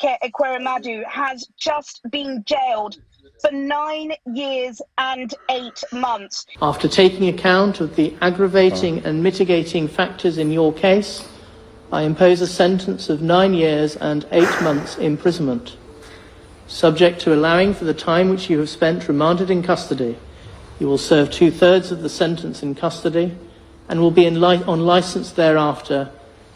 Ike Ekweremadu has just been jailed for 9 years and 8 months. After taking account of the aggravating and mitigating factors in your case, I impose a sentence of 9 years and 8 months imprisonment, subject to allowing for the time which you have spent remanded in custody. You will serve 2/3 of the sentence in custody and will be on licence thereafter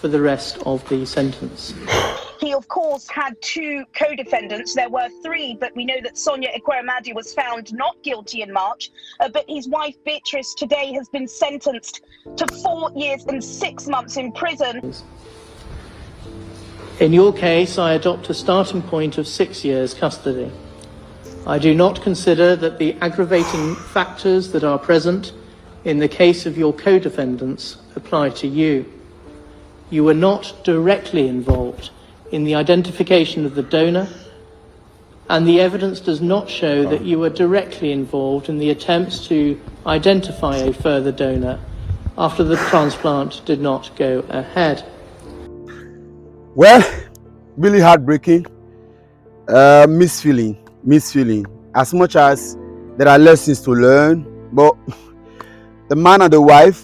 for the rest of the sentence. He, of course, had 2 co-defendants. There were 3, but we know that Sonia Ekweremadu was found not guilty in March. But his wife, Beatrice, today has been sentenced to 4 years and 6 months in prison. In your case, I adopt a starting point of 6 years custody. I do not consider that the aggravating factors that are present in the case of your co-defendants apply to you. You were not directly involved in the identification of the donor, and the evidence does not show that you were directly involved in the attempts to identify a further donor after the transplant did not go ahead. Well, really heartbreaking, misfeeling. As much as there are lessons to learn, but the man and the wife,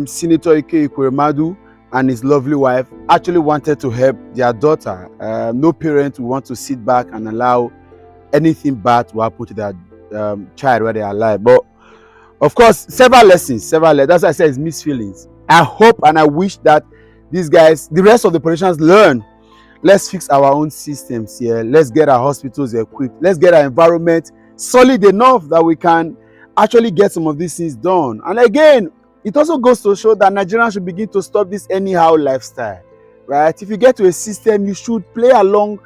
Senator Ike Ekweremadu and his lovely wife, actually wanted to help their daughter. No parent would want to sit back and allow anything bad to happen to their child while they are alive. But of course, several lessons. That's why I said it's mixed feelings. I hope and I wish that these guys, the rest of the politicians, learn. Let's fix our own systems here. Let's get our hospitals equipped. Let's get our environment solid enough that we can actually get some of these things done. And again, it also goes to show that Nigerians should begin to stop this anyhow lifestyle, right? If you get to a system, you should play along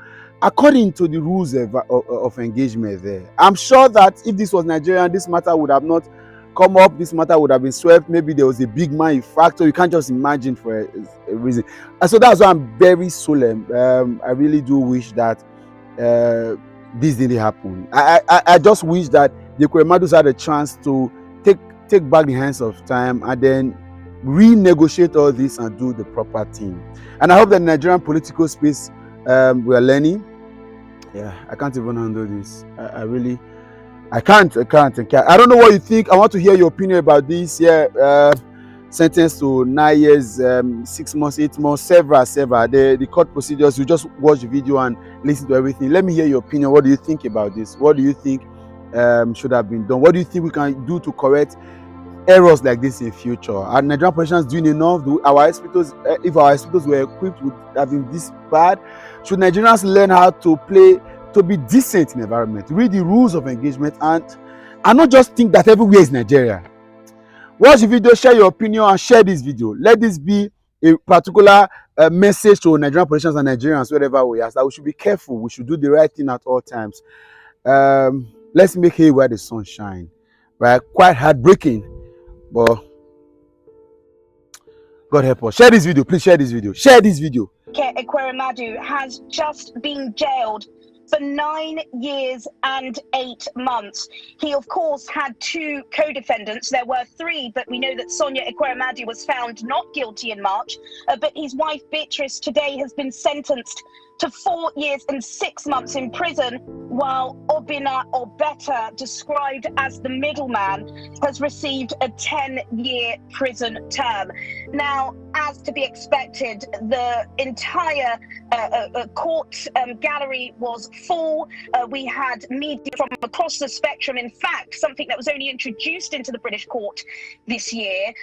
according to the rules of engagement there. I'm sure that if this was Nigeria, this matter would have not come up. This matter would have been swept. Maybe there was a big man factor. You can't just imagine for a reason. And so that's why I'm very solemn. I really do wish that this didn't happen. I just wish that the Ekweremadus had a chance to take back the hands of time and then renegotiate all this and do the proper thing. And I hope that the Nigerian political space we are learning. Yeah, I can't even handle this. I can't. I don't know what you think. I want to hear your opinion about this. Yeah, sentence to 9 years, 6 months, 8 months, several. The court procedures. You just watch the video and listen to everything. Let me hear your opinion. What do you think about this? What do you think should have been done? What do you think we can do to correct errors like this in future? Are Nigerian politicians doing enough? Our hospitals, if our hospitals were equipped, would have been this bad? Should Nigerians learn how to play, to be decent in the environment, read the rules of engagement, and not just think that everywhere is Nigeria? Watch the video, share your opinion, and share this video. Let this be a particular message to Nigerian politicians and Nigerians wherever we are, that we should be careful. We should do the right thing at all times. Let's make hay where the sun shines. Right? Quite heartbreaking, but God help us. Share this video, please. Share this video. Ike Ekweremadu has just been jailed for 9 years and 8 months. He, of course, had 2 co-defendants. There were 3, but we know that Sonia Ekweremadu was found not guilty in March. But his wife, Beatrice, today has been sentenced to 4 years and 6 months in prison, while Obina Obeta, described as the middleman, has received a 10-year prison term. Now, as to be expected, the entire court gallery was full. We had media from across the spectrum. In fact, something that was only introduced into the British court this year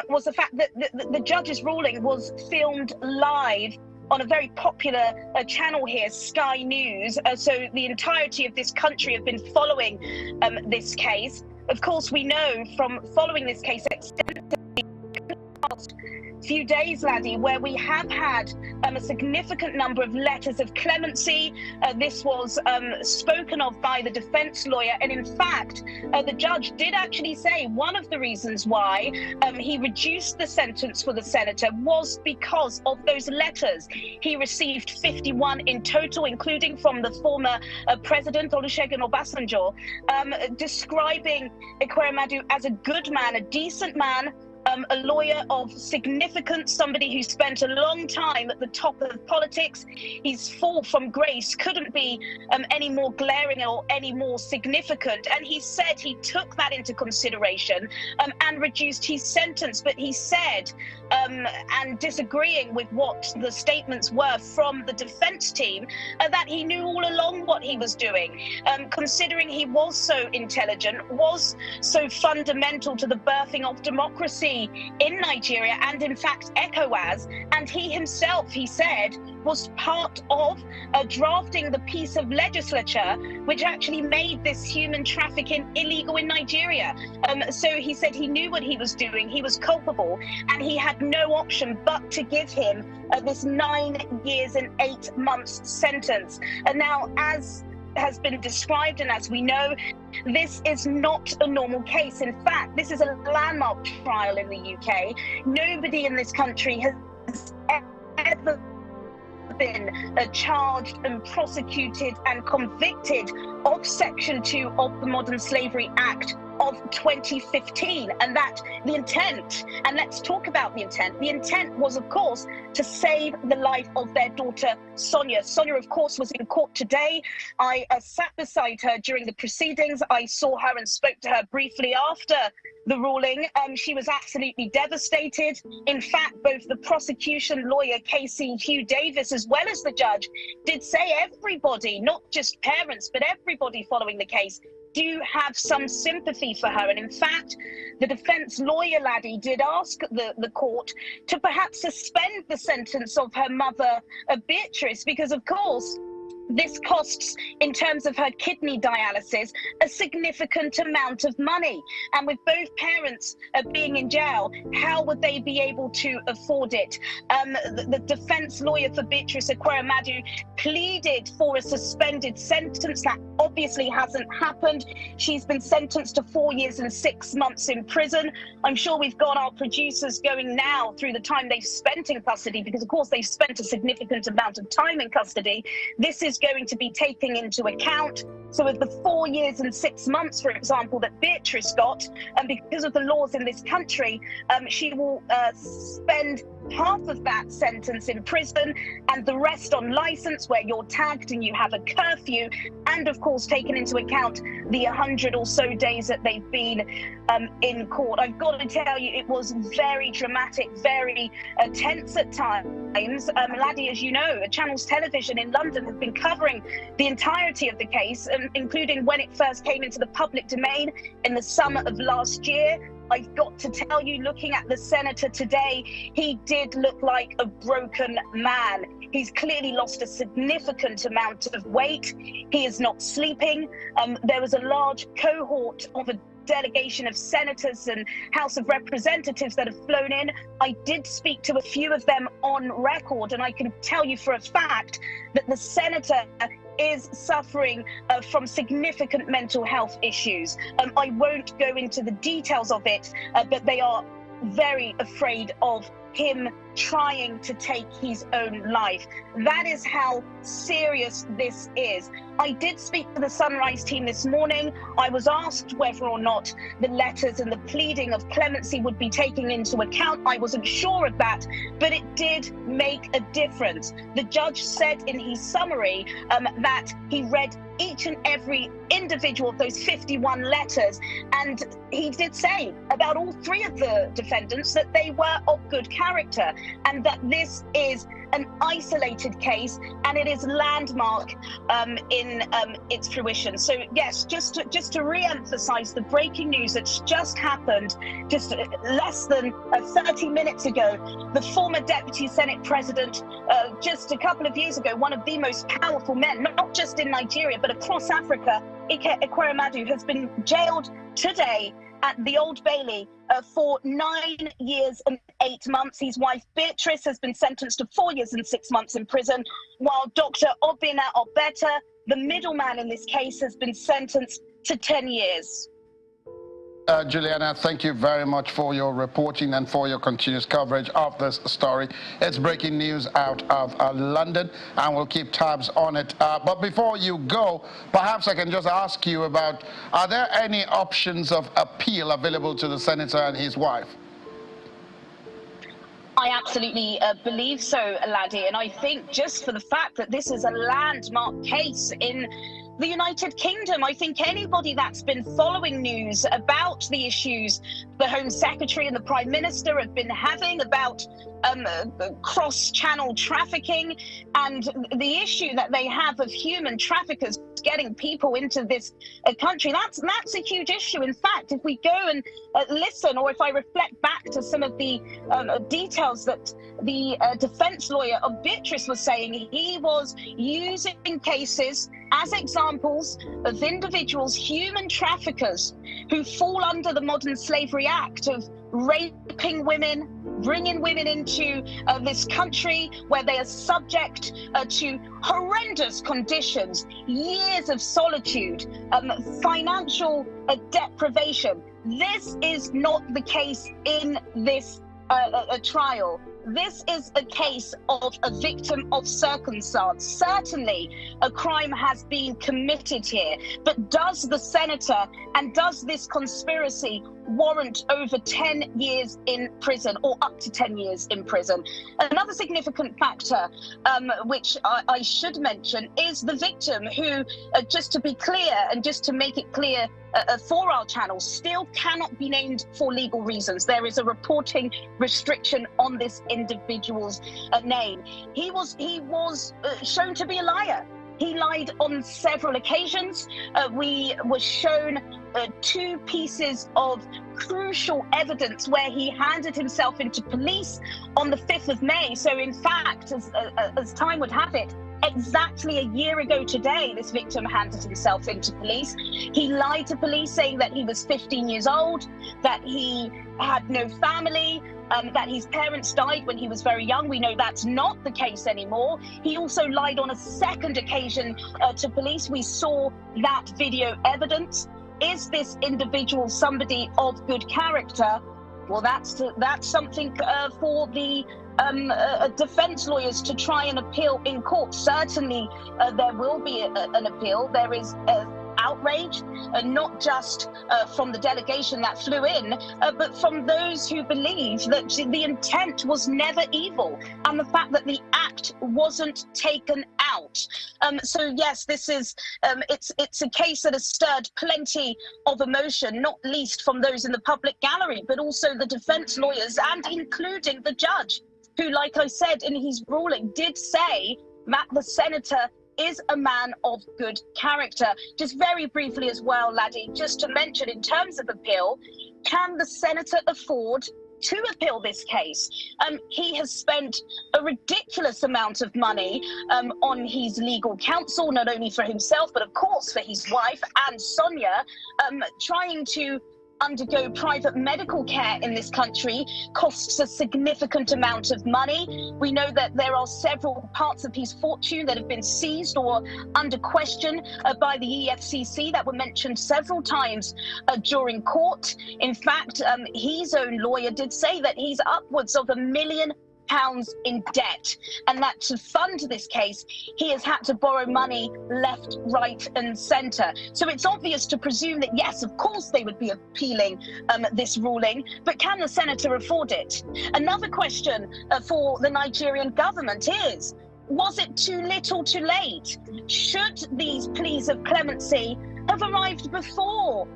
was the fact that the judge's ruling was filmed live on a very popular channel here, Sky News. So the entirety of this country have been following this case. Of course, we know from following this case extensively last few days, Laddie, where we have had a significant number of letters of clemency. This was spoken of by the defense lawyer, and in fact the judge did actually say one of the reasons why he reduced the sentence for the senator was because of those letters. He received 51 in total, including from the former president Olusegun Obasanjo, describing Ekweremadu as a good man, a decent man, a lawyer of significance, somebody who spent a long time at the top of politics. His fall from grace couldn't be any more glaring or any more significant. And he said he took that into consideration and reduced his sentence. But he said, and disagreeing with what the statements were from the defense team, that he knew all along what he was doing, considering he was so intelligent, was so fundamental to the birthing of democracy in Nigeria, and in fact ECOWAS, and he himself, he said, was part of drafting the piece of legislature which actually made this human trafficking illegal in Nigeria. So he said he knew what he was doing, he was culpable, and he had no option but to give him this 9 years and 8 months sentence. And now, as has been described, and as we know, this is not a normal case. In fact, this is a landmark trial in the UK. Nobody in this country has ever been charged and prosecuted and convicted of Section 2 of the Modern Slavery Act of 2015, and that the intent, and let's talk about the intent was, of course, to save the life of their daughter Sonia. Sonia, of course, was in court today. I sat beside her during the proceedings. I saw her and spoke to her briefly after the ruling. She was absolutely devastated. In fact, both the prosecution lawyer, Casey Hugh Davis, as well as the judge, did say everybody, not just parents, but everybody following the case, do have some sympathy for her. And in fact, the defense lawyer, Laddie, did ask the court to perhaps suspend the sentence of her mother, Beatrice, because, of course, this costs, in terms of her kidney dialysis, a significant amount of money. And with both parents being in jail, how would they be able to afford it? The defense lawyer for Beatrice Ekweremadu pleaded for a suspended sentence. That obviously hasn't happened. She's been sentenced to 4 years and 6 months in prison. I'm sure we've got our producers going now through the time they've spent in custody, because of course they've spent a significant amount of time in custody. This is going to be taken into account. So with the 4 years and 6 months, for example, that Beatrice got, and because of the laws in this country, she will spend half of that sentence in prison and the rest on license, where you're tagged and you have a curfew, and of course taken into account the 100 or so days that they've been in court. I've got to tell you, it was very dramatic, very tense at times. Laddie, as you know, Channels Television in London have been covering the entirety of the case, including when it first came into the public domain in the summer of last year. I've got to tell you, looking at the senator today, he did look like a broken man. He's clearly lost a significant amount of weight. He is not sleeping. There was a large cohort of a delegation of senators and House of Representatives that have flown in. I did speak to a few of them on record, and I can tell you for a fact that the senator is suffering from significant mental health issues. I won't go into the details of it, but they are very afraid of him trying to take his own life. That is how serious this is. I did speak to the Sunrise team this morning. I was asked whether or not the letters and the pleading of clemency would be taken into account. I wasn't sure of that, but it did make a difference. The judge said in his summary that he read each and every individual of those 51 letters, and he did say about all 3 of the defendants that they were of good character, and that this is an isolated case and it is landmark in its fruition. So yes, just to re-emphasize the breaking news that's just happened just less than 30 minutes ago. The former Deputy Senate President, just a couple of years ago, one of the most powerful men, not just in Nigeria but across Africa, Ike Ekweremadu, has been jailed today at the Old Bailey for 9 years and 8 months. His wife Beatrice has been sentenced to 4 years and 6 months in prison, while Dr. Obinna Obeta, the middleman in this case, has been sentenced to 10 years. Juliana, thank you very much for your reporting and for your continuous coverage of this story. It's breaking news out of London, and we'll keep tabs on it. But before you go, perhaps I can just ask you about, are there any options of appeal available to the senator and his wife? I absolutely believe so, Laddie, and I think just for the fact that this is a landmark case in the United Kingdom, I think anybody that's been following news about the issues the Home Secretary and the Prime Minister have been having about cross-channel trafficking and the issue that they have of human traffickers getting people into this country, that's a huge issue. In fact, if we go and listen, or if I reflect back to some of the details that the defense lawyer of Beatrice was saying, he was using cases as examples of individuals, human traffickers, who fall under the Modern Slavery Act of raping women, bringing women into this country where they are subject to horrendous conditions, years of solitude, financial deprivation. This is not the case in this trial. This is a case of a victim of circumstance. Certainly, a crime has been committed here, but does the senator and does this conspiracy warrant over 10 years in prison, or up to 10 years in prison? Another significant factor, which I should mention, is the victim who, just to be clear and just to make it clear for our channel, still cannot be named for legal reasons. There is a reporting restriction on this individual's name. He was shown to be a liar. He lied on several occasions. We were shown 2 pieces of crucial evidence where he handed himself into police on the 5th of May. So in fact, as time would have it, exactly a year ago today, this victim handed himself into police. He lied to police saying that he was 15 years old, that he had no family, that his parents died when he was very young. We know that's not the case anymore. He also lied on a second occasion to police. We saw that video evidence. Is this individual somebody of good character? Well, that's something for the defense lawyers to try and appeal in court. Certainly, there will be an appeal. There is outrage, not just from the delegation that flew in, but from those who believe that the intent was never evil and the fact that the act wasn't taken out. So yes, this is it's a case that has stirred plenty of emotion, not least from those in the public gallery, but also the defense lawyers and including the judge, who, like I said in his ruling, did say that the senator is a man of good character. Just very briefly as well, Laddie, just to mention in terms of appeal, can the senator afford to appeal this case? He has spent a ridiculous amount of money on his legal counsel, not only for himself, but of course for his wife and Sonia, trying to undergo private medical care in this country costs a significant amount of money. We know that there are several parts of his fortune that have been seized or under question by the EFCC that were mentioned several times during court. In fact, his own lawyer did say that he's upwards of £1 million in debt, and that to fund this case, he has had to borrow money left, right, and centre. So it's obvious to presume that, yes, of course, they would be appealing this ruling, but can the senator afford it? Another question for the Nigerian government is, was it too little too late? Should these pleas of clemency have arrived before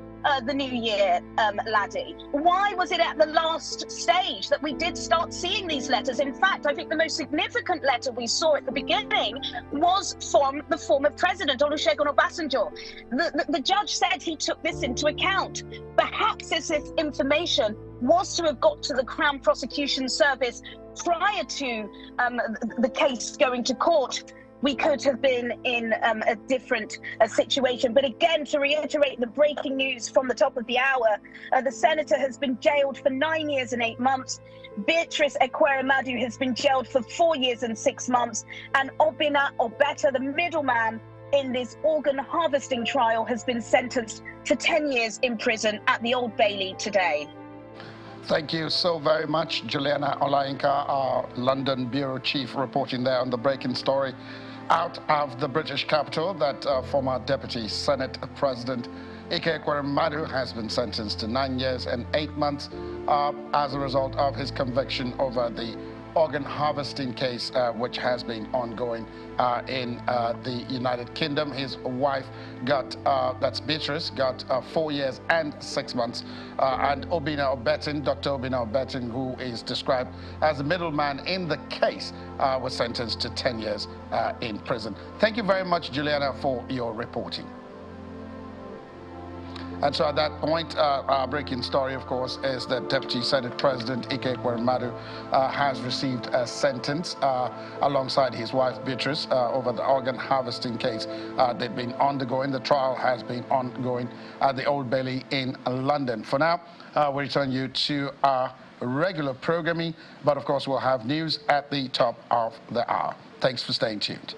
the new year, Laddie? Why was it at the last stage that we did start seeing these letters? In fact, I think the most significant letter we saw at the beginning was from the former president, Olusegun Obasanjo. The judge said he took this into account. Perhaps this information was to have got to the Crown Prosecution Service prior to the case going to court. We could have been in a different situation. But again, to reiterate the breaking news from the top of the hour, the senator has been jailed for 9 years and 8 months. Beatrice Ekweremadu has been jailed for 4 years and 6 months. And Obinna Obeta, the middleman in this organ harvesting trial, has been sentenced to 10 years in prison at the Old Bailey today. Thank you so very much, Juliana Olayinka, our London bureau chief, reporting there on the breaking story out of the British capital that former Deputy Senate President Ike Ekweremadu has been sentenced to 9 years and 8 months as a result of his conviction over the organ harvesting case, which has been ongoing in the United Kingdom. His wife got, that's Beatrice, got 4 years and 6 months. And Obina Obetin, Dr. Obina Obetin, who is described as the middleman in the case, was sentenced to 10 years in prison. Thank you very much, Juliana, for your reporting. And so at that point, our breaking story, of course, is that Deputy Senate President Ike Ekweremadu has received a sentence alongside his wife Beatrice over the organ harvesting case. They've been undergoing. The trial has been ongoing at the Old Bailey in London. For now, we return you to our regular programming, but of course we'll have news at the top of the hour. Thanks for staying tuned.